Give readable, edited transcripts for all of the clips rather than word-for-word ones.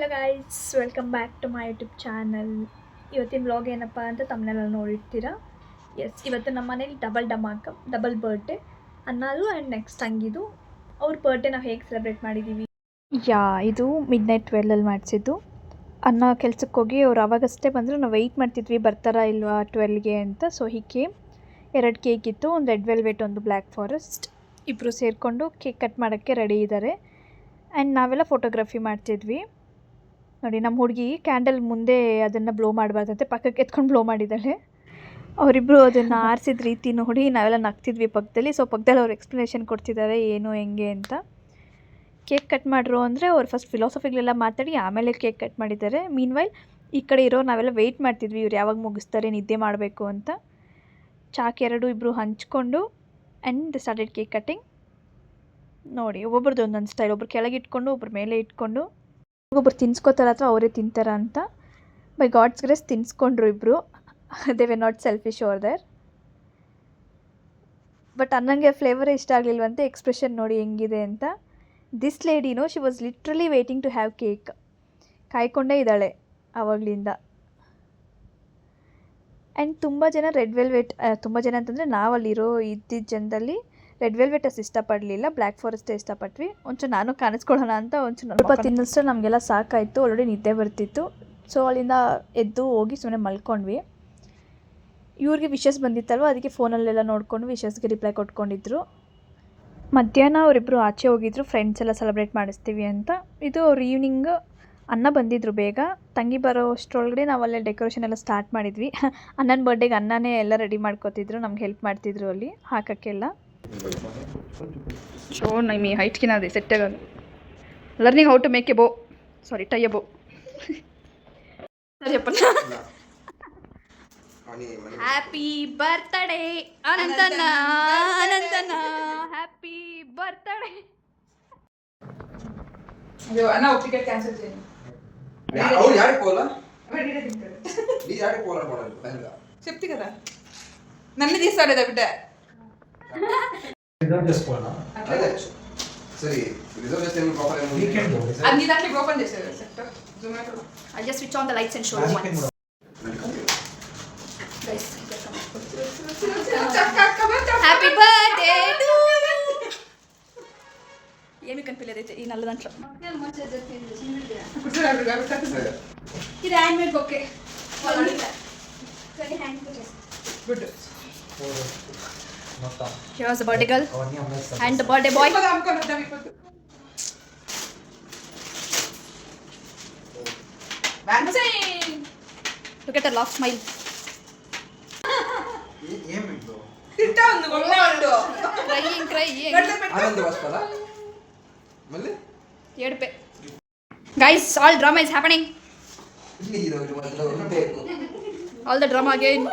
Hello guys, welcome back to my YouTube channel. ಇವತ್ತಿನ vlog ಏನಪ್ಪ ಅಂತ ತಮ್ಮನೆಲ್ಲ ನೋಡಿರ್ತೀರ. ಇವತ್ತು ನಮ್ಮ ಮನೇಲಿ ಡಬಲ್ ಬರ್ಡೇ ಅನ್ನೋದು ಆ್ಯಂಡ್ ನೆಕ್ಸ್ಟ್ ತಂಗಿದು. ಅವ್ರ ಬರ್ಡೇ ನಾವು ಹೇಗೆ ಸೆಲೆಬ್ರೇಟ್ ಮಾಡಿದ್ದೀವಿ. ಇದು ಮಿಡ್ನೈಟ್ 12 ಮಾಡಿಸಿದ್ದು. ಅನ್ನ ಕೆಲ್ಸಕ್ಕೆ ಹೋಗಿ ಅವ್ರು ಆವಾಗಷ್ಟೇ ಬಂದರು. ನಾವು ವೆಯ್ಟ್ ಮಾಡ್ತಿದ್ವಿ ಬರ್ತಾರಾ ಇಲ್ವಾ 12ಗೆ ಅಂತ. ಸೊ ಹೀಗೆ 2 ಕೇಕ್ ಇತ್ತು, ಒಂದು ರೆಡ್ ವೆಲ್ವೆಟ್, ಒಂದು ಬ್ಲ್ಯಾಕ್ ಫಾರೆಸ್ಟ್. ಇಬ್ಬರು ಸೇರಿಕೊಂಡು ಕೇಕ್ ಕಟ್ ಮಾಡೋಕ್ಕೆ ರೆಡಿ ಇದ್ದಾರೆ. ಆ್ಯಂಡ್ ನಾವೆಲ್ಲ ಫೋಟೋಗ್ರಫಿ ಮಾಡ್ತಿದ್ವಿ. ನೋಡಿ, ನಮ್ಮ ಹುಡುಗಿ ಕ್ಯಾಂಡಲ್ ಮುಂದೆ ಅದನ್ನು ಬ್ಲೋ ಮಾಡಬಾರ್ದಂತೆ, ಪಕ್ಕಕ್ಕೆ ಎತ್ಕೊಂಡು ಬ್ಲೋ ಮಾಡಿದ್ದಾಳೆ. ಅವರಿಬ್ಬರು ಅದನ್ನು ಆರಿಸಿದ ರೀತಿ ನೋಡಿ ನಾವೆಲ್ಲ ನಗ್ತಿದ್ವಿ ಪಕ್ಕದಲ್ಲಿ. ಸೊ ಪಕ್ಕದಲ್ಲಿ ಅವ್ರು ಎಕ್ಸ್ಪ್ಲನೇಷನ್ ಕೊಡ್ತಿದ್ದಾರೆ ಏನು ಹೆಂಗೆ ಅಂತ. ಕೇಕ್ ಕಟ್ ಮಾಡ್ರು ಅಂದರೆ ಅವ್ರು ಫಸ್ಟ್ ಫಿಲಾಸಫಿಗಳೆಲ್ಲ ಮಾತಾಡಿ ಆಮೇಲೆ ಕೇಕ್ ಕಟ್ ಮಾಡಿದ್ದಾರೆ. ಮೀನ್ವೈಲ್ ಈ ಕಡೆ ಇರೋ ನಾವೆಲ್ಲ ವೆಯ್ಟ್ ಮಾಡ್ತಿದ್ವಿ ಇವ್ರು ಯಾವಾಗ ಮುಗಿಸ್ತಾರೆ, ನಿದ್ದೆ ಮಾಡಬೇಕು ಅಂತ. ಚಾಕ್ ಇಬ್ಬರು ಹಂಚ್ಕೊಂಡು ಆ್ಯಂಡ್ ಸ್ಟಾರ್ಟೆಡ್ ಕೇಕ್ ಕಟ್ಟಿಂಗ್. ನೋಡಿ, ಒಬ್ಬೊಬ್ರದ್ದು ಒಂದೊಂದು ಸ್ಟೈಲ್. ಒಬ್ರು ಕೆಳಗೆ ಇಟ್ಕೊಂಡು ಒಬ್ರು ಮೇಲೆ ಇಟ್ಕೊಂಡು, ಒಬ್ಬೊಬ್ರು ತಿನ್ಸ್ಕೋತಾರ ಅಥವಾ ಅವರೇ ತಿಂತಾರ ಅಂತ. ಬೈ ಗಾಡ್ಸ್ ಗ್ರೇಸ್ ತಿನ್ಸ್ಕೊಂಡ್ರು ಇಬ್ಬರು. They've not selfish over there. But ಅನ್ನಂಗೆ ಫ್ಲೇವರೇ ಇಷ್ಟ ಆಗಲಿಲ್ವಂತೆ. ಎಕ್ಸ್ಪ್ರೆಷನ್ ನೋಡಿ ಹೆಂಗಿದೆ ಅಂತ. ದಿಸ್ ಲೇಡಿನೋ she was literally waiting to have cake. ಕಾಯ್ಕೊಂಡೇ ಇದ್ದಾಳೆ ಆವಾಗಲಿಂದ. ಆ್ಯಂಡ್ ತುಂಬ ಜನ ರೆಡ್ ವೆಲ್ವೆಟ್, ತುಂಬ ಜನ ಅಂತಂದರೆ ನಾವಲ್ಲಿರೋ ಇದ್ದಿದ್ದ ಜನದಲ್ಲಿ ರೆಡ್ ವೆಲ್ವೆಟ್ ಅಷ್ಟು ಇಷ್ಟಪಡಲಿಲ್ಲ, ಬ್ಲ್ಯಾಕ್ ಫಾರೆಸ್ಟೇ ಇಷ್ಟಪಟ್ವಿ. ಒಂಚೂರು ನಾನು ಕಾಣಿಸ್ಕೊಳ್ಳೋಣ ಅಂತ ಒಂಚೂರು ಸ್ವಲ್ಪ ತಿನ್ನಿಸ್ರೆ ನಮಗೆಲ್ಲ ಸಾಕಾಯಿತು. ಆಲ್ರೆಡಿ ನಿದ್ದೆ ಬರ್ತಿತ್ತು. ಸೊ ಅಲ್ಲಿಂದ ಎದ್ದು ಹೋಗಿ ಸುಮ್ಮನೆ ಮಲ್ಕೊಂಡ್ವಿ. ಇವ್ರಿಗೆ ವಿಶಸ್ ಬಂದಿತ್ತಲ್ವ, ಅದಕ್ಕೆ ಫೋನಲ್ಲೆಲ್ಲ ನೋಡಿಕೊಂಡು ವಿಶಸ್ಗೆ ರಿಪ್ಲೈ ಕೊಟ್ಕೊಂಡಿದ್ರು. ಮಧ್ಯಾಹ್ನ ಅವರಿಬ್ಬರು ಆಚೆ ಹೋಗಿದ್ರು, ಫ್ರೆಂಡ್ಸ್ ಎಲ್ಲ ಸೆಲೆಬ್ರೇಟ್ ಮಾಡಿಸ್ತೀವಿ ಅಂತ. ಇದು ಅವ್ರು ಈವ್ನಿಂಗ್ ಅನ್ನ ಬಂದಿದ್ರು ಬೇಗ. ತಂಗಿ ಬರೋ ಅಷ್ಟರೊಳಗಡೆ ನಾವಲ್ಲೇ ಡೆಕೋರೇಷನ್ ಎಲ್ಲ ಸ್ಟಾರ್ಟ್ ಮಾಡಿದ್ವಿ. ಅಣ್ಣನ ಬರ್ಡೇಗೆ ಅನ್ನನೇ ಎಲ್ಲ ರೆಡಿ ಮಾಡ್ಕೋತಿದ್ರು, ನಮ್ಗೆ ಹೆಲ್ಪ್ ಮಾಡ್ತಿದ್ರು ಅಲ್ಲಿ ಹಾಕೋಕ್ಕೆಲ್ಲ. ಶೋ ನಮ್ಮಿ ಹೈಟ್ಗಿನ ಅದೇ ಸೆಟ್ ಆಗೋದು. Learning how to make a bow, sorry tie a bow. ಸರಿಯಪ್ಪ. ಹ್ಯಾಪಿ ಬರ್ತ್ಡೇ ಅನಂತನ, ಅನಂತನ ಹ್ಯಾಪಿ ಬರ್ತ್ಡೇ. ಅಯ್ಯೋ ಅಣ್ಣ ಟಿಕೆಟ್ ಕ್ಯಾನ್ಸಲ್ చేయండి. ಅವ್ರು ಯಾರಿಗೆ పోలా? ಬಡಿಗೆ ತಿಂತಾರೆ. ನೀ ಯಾರಿಗೆ పోలా పోవాలి పైగా. చెప్తి కదా. నన్ను తీస్తాడు బిడ్డ. రిజర్వ్ చేసుకోవాలా? అదే. సరే, రిజర్వ్ చేస్తే ప్రాపర్ ఏమో వీకెండ్. అన్ని దాంట్లో ఓపెన్ చేసేది sector Zomato. I just switch on the lights and show you once. Guys, happy birthday to you. ఏమి కనిపించలేదు ఈ నల్ల దాంట్లో. ఇది hand made bouquet. Good. Here's the birthday girl and the birthday boy. Look at her laugh, smile. ఏమిందో తింటా ఉంది గొల్లవాడు crying ఆనంద వస్తదా మళ్ళీ ఏడుపే. Guys, all drama is happening. ఈ రోజు మధ్యలో ఉంటే All the drama again.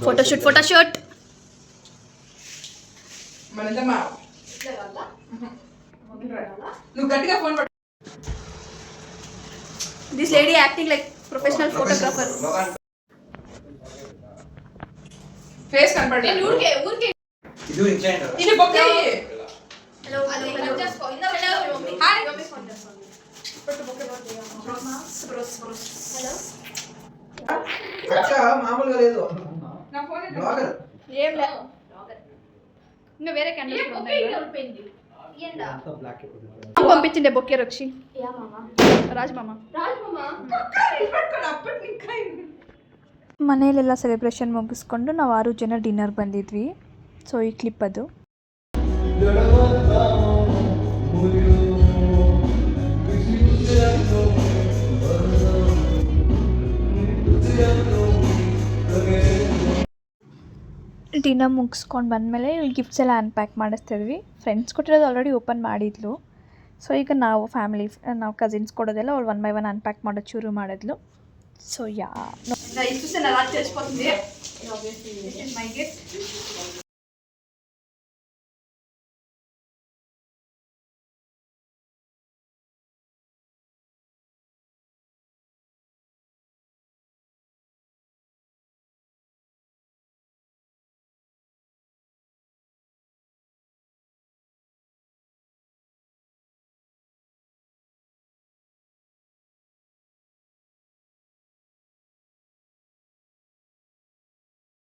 Photoshoot. మనందమా నువ్వు గట్టిగా ఫోన్ పట్టు. This lady acting like professional photographer. Face కనపడలే. ఊరికే ఇది ఇంట్లైండ్ ఇది బొకే. హలో చేసుకో. హలో హాయ్ ఫోన్ చేసుకో. పట్టు బొకే బ్రోస్. హలో అక్క మామూలుగా లేదు నా ఫోన్ బ్లాగర్ ఏం లే. ఇంకా వేరే క్యాండిల్స్ ఉన్నాయి. ఏండా అంతా బ్లాక్ అయిపోతుంది. పంపించిండే బొకే రక్షి. యా మామా. రాజ్ మామ. ಮನೆಯಲ್ಲೆಲ್ಲ ಸೆಲೆಬ್ರೇಷನ್ ಮುಗಿಸ್ಕೊಂಡು ನಾವು 6 ಜನ ಡಿನ್ನರ್ ಬಂದಿದ್ವಿ. ಸೊ ಈ ಕ್ಲಿಪ್ ಅದು. ಡಿನ್ನರ್ ಮುಗಿಸ್ಕೊಂಡು ಬಂದಮೇಲೆ ಗಿಫ್ಟ್ಸ್ ಎಲ್ಲ ಅನ್ಪ್ಯಾಕ್ ಮಾಡಿಸ್ತಿದ್ವಿ. ಫ್ರೆಂಡ್ಸ್ ಕೊಟ್ಟಿರೋದು ಆಲ್ರೆಡಿ ಓಪನ್ ಮಾಡಿದ್ಲು. ಸೊ ಈಗ ನಾವು ನಾವು ಕಸಿನ್ಸ್ ಕೊಡೋದೆಲ್ಲ ಅವಳು 1 by 1 ಅನ್ಪ್ಯಾಕ್ ಮಾಡೋದು ಶುರು ಮಾಡಿದ್ಲು. ಸೊ ఇస్తే నా రాత్రి చేసిపోతుంది. My gift